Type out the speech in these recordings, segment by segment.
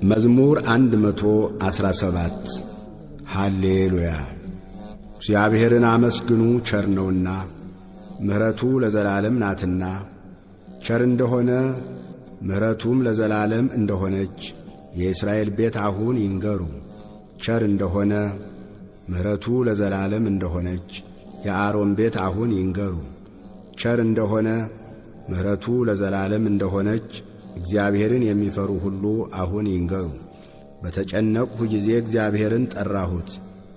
መዝሙር 117 ሃሌሉያ። እግዚአብሔርን አመስግኑ ቸር ነውና፣ ምሕረቱ ለዘላለም ናትና። ቸር እንደሆነ ምሕረቱም ለዘላለም እንደሆነች የእስራኤል ቤት አሁን ይንገሩ። ቸር እንደሆነ ምሕረቱ ለዘላለም እንደሆነች የአሮን ቤት አሁን ይንገሩ። ቸር እንደሆነ ምሕረቱ ለዘላለም እንደሆነች እግዚአብሔርን የሚፈሩ ሁሉ አሁን ይንገሩ። በተጨነቅሁ ጊዜ እግዚአብሔርን ጠራሁት፣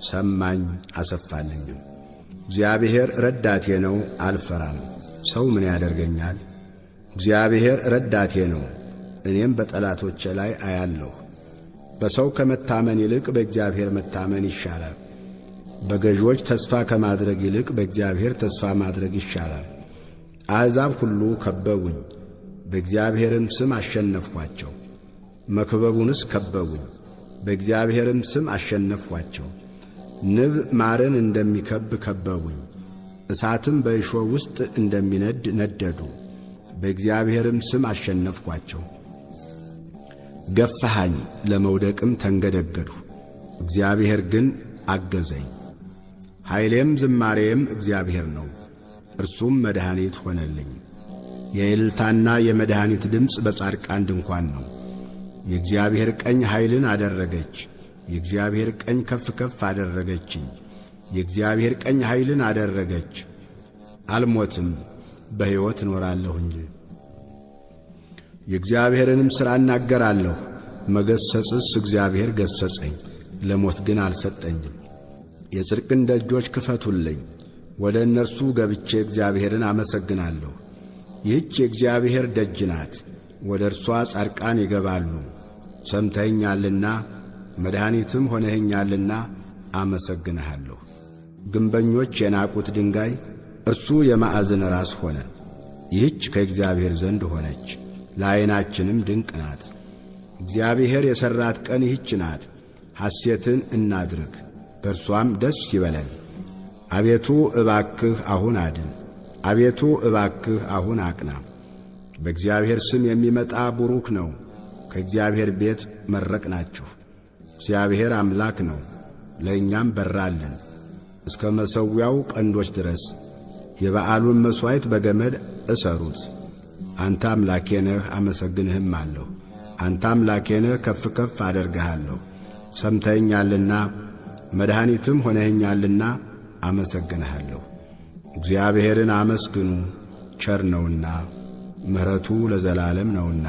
ሰማኝ አሰፋልኝም። እግዚአብሔር ረዳቴ ነው፣ አልፈራም። ሰው ምን ያደርገኛል? እግዚአብሔር ረዳቴ ነው፣ እኔም በጠላቶቼ ላይ አያለሁ። በሰው ከመታመን ይልቅ በእግዚአብሔር መታመን ይሻላል። በገዦች ተስፋ ከማድረግ ይልቅ በእግዚአብሔር ተስፋ ማድረግ ይሻላል። አሕዛብ ሁሉ ከበቡኝ፣ በእግዚአብሔርም ስም አሸነፍኋቸው። መክበቡንስ ከበቡኝ፣ በእግዚአብሔርም ስም አሸነፍኋቸው። ንብ ማርን እንደሚከብ ከበቡኝ፣ እሳትም በእሾህ ውስጥ እንደሚነድ ነደዱ። በእግዚአብሔርም ስም አሸነፍኋቸው። ገፋሃኝ፣ ለመውደቅም ተንገደገድሁ፣ እግዚአብሔር ግን አገዘኝ። ኃይሌም ዝማሬም እግዚአብሔር ነው፣ እርሱም መድኃኒት ሆነልኝ። የእልልታና የመድኃኒት ድምፅ በጻድቃን ድንኳን ነው። የእግዚአብሔር ቀኝ ኃይልን አደረገች፣ የእግዚአብሔር ቀኝ ከፍ ከፍ አደረገችኝ። የእግዚአብሔር ቀኝ ኃይልን አደረገች፣ አልሞትም በሕይወት እኖራለሁ እንጂ። የእግዚአብሔርንም ሥራ እናገራለሁ። መገሰጽስ እግዚአብሔር ገሰጸኝ፣ ለሞት ግን አልሰጠኝም። የጽድቅን ደጆች ክፈቱልኝ፣ ወደ እነርሱ ገብቼ እግዚአብሔርን አመሰግናለሁ። ይህች የእግዚአብሔር ደጅ ናት፣ ወደ እርሷ ጻድቃን ይገባሉ። ሰምተኸኛልና መድኃኒትም ሆነኸኛልና አመሰግንሃለሁ። ግንበኞች የናቁት ድንጋይ እርሱ የማዕዘን ራስ ሆነ። ይህች ከእግዚአብሔር ዘንድ ሆነች፣ ለዓይናችንም ድንቅ ናት። እግዚአብሔር የሠራት ቀን ይህች ናት። ሐሴትን እናድርግ፣ በእርሷም ደስ ይበለን። አቤቱ እባክህ አሁን አድን፣ አቤቱ እባክህ አሁን አቅና። በእግዚአብሔር ስም የሚመጣ ቡሩክ ነው። ከእግዚአብሔር ቤት መረቅናችሁ። እግዚአብሔር አምላክ ነው፣ ለእኛም በራልን። እስከ መሠዊያው ቀንዶች ድረስ የበዓሉን መሥዋዕት በገመድ እሰሩት። አንተ አምላኬ ነህ፣ አመሰግንህም አለሁ። አንተ አምላኬ ነህ፣ ከፍ ከፍ አደርግሃለሁ። ሰምተኸኛልና መድኃኒትም ሆነኸኛልና አመሰግንሃለሁ። እግዚአብሔርን አመስግኑ፣ ቸር ነውና ምሕረቱ ለዘላለም ነውና።